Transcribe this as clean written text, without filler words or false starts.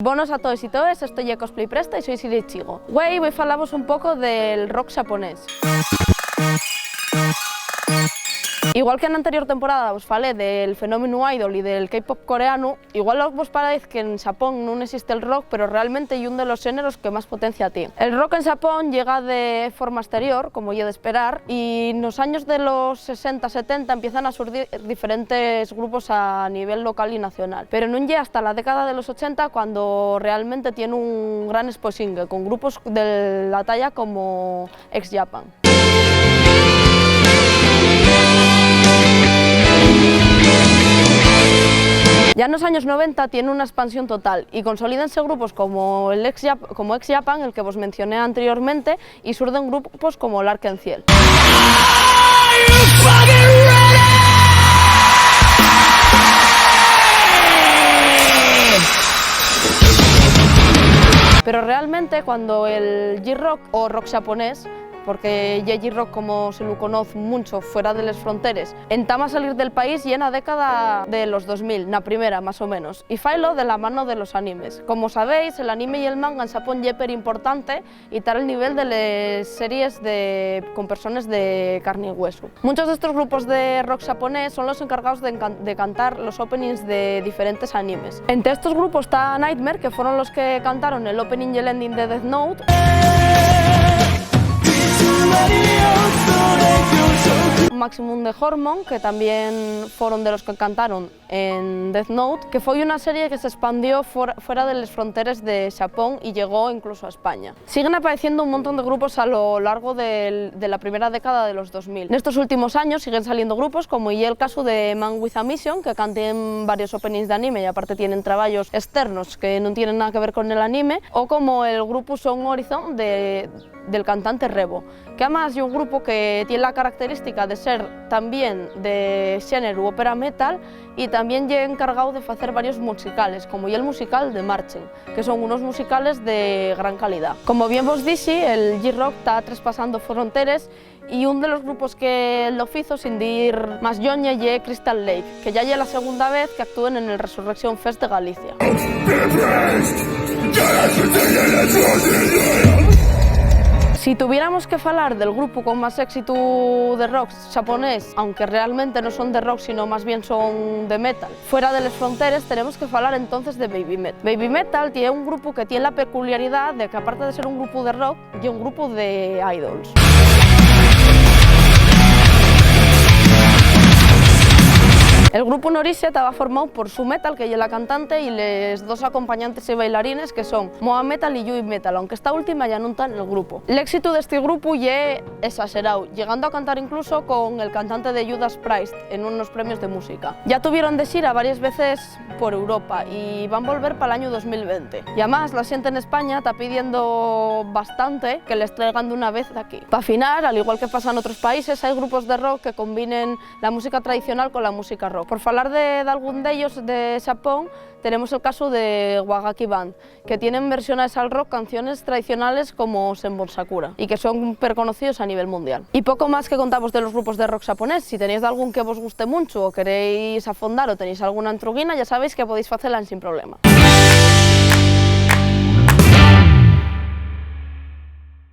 Buenos a todos y todas, estoy Cosplay Presta y soy Siri Chigo. Hoy voy a hablaros un poco del rock japonés. Igual que en la anterior temporada os falé del fenómeno idol y del K-pop coreano, igual os parece que en Japón no existe el rock, pero realmente es uno de los géneros que más potencia tiene. El rock en Japón llega de forma exterior, como ya de esperar, y en los años de los 60-70 empiezan a surgir diferentes grupos a nivel local y nacional. Pero no llega hasta la década de los 80 cuando realmente tiene un gran exposing con grupos de la talla como X Japan. Ya en los años 90 tiene una expansión total y consolidanse grupos como X Japan, el que os mencioné anteriormente, y surgen grupos como L'Arc-en-Ciel. Pero realmente cuando el J-Rock o rock japonés, porque ya J-Rock como se lo conoce mucho fuera de las fronteras, entama a salir del país y en la década de los 2000, la primera más o menos, y failo de la mano de los animes. Como sabéis, el anime y el manga en Japón es súper importante y tal el nivel de las series con personas de carne y hueso. Muchos de estos grupos de rock japonés son los encargados de cantar los openings de diferentes animes. Entre estos grupos está Nightmare, que fueron los que cantaron el opening y el ending de Death Note. Maximum de Hormone, que también fueron de los que cantaron en Death Note, que fue una serie que se expandió fuera de las fronteras de Japón y llegó incluso a España. Siguen apareciendo un montón de grupos a lo largo de la primera década de los 2000. En estos últimos años siguen saliendo grupos como y el caso de Man with a Mission, que cantan varios openings de anime y aparte tienen trabajos externos que no tienen nada que ver con el anime, o como el grupo Son Horizon del cantante Rebo, que además es un grupo que tiene la característica de ser también de género ópera metal y también ya encargado de hacer varios musicales, como el musical de Marching, que son unos musicales de gran calidad. Como bien vos dije, el J-Rock está traspasando fronteras y uno de los grupos que lo hizo sin ir más yoña es Crystal Lake, que ya es la segunda vez que actúan en el Resurrection Fest de Galicia. Si tuviéramos que hablar del grupo con más éxito de rock japonés, aunque realmente no son de rock sino más bien son de metal, fuera de las fronteras, tenemos que hablar entonces de Baby Metal. Baby Metal tiene un grupo que tiene la peculiaridad de que aparte de ser un grupo de rock, es un grupo de idols. El grupo Norise estaba formado por Su Metal, que es la cantante, y los dos acompañantes y bailarines, que son Moa Metal y Yui Metal, aunque esta última ya no está en el grupo. El éxito de este grupo es exagerado, llegando a cantar incluso con el cantante de Judas Priest en unos premios de música. Ya tuvieron de gira varias veces por Europa y van a volver para el año 2020. Y además la gente en España está pidiendo bastante que les traigan de una vez de aquí. Para afinar, al igual que pasa en otros países, hay grupos de rock que combinen la música tradicional con la música rock. Por hablar de algún de ellos de Japón, tenemos el caso de Wagaki Band, que tienen versiones al rock canciones tradicionales como Senbon Sakura y que son reconocidos a nivel mundial. Y poco más que contamos de los grupos de rock japonés. Si tenéis algún que os guste mucho o queréis afondar o tenéis alguna entruguina, ya sabéis que podéis hacerla sin problema.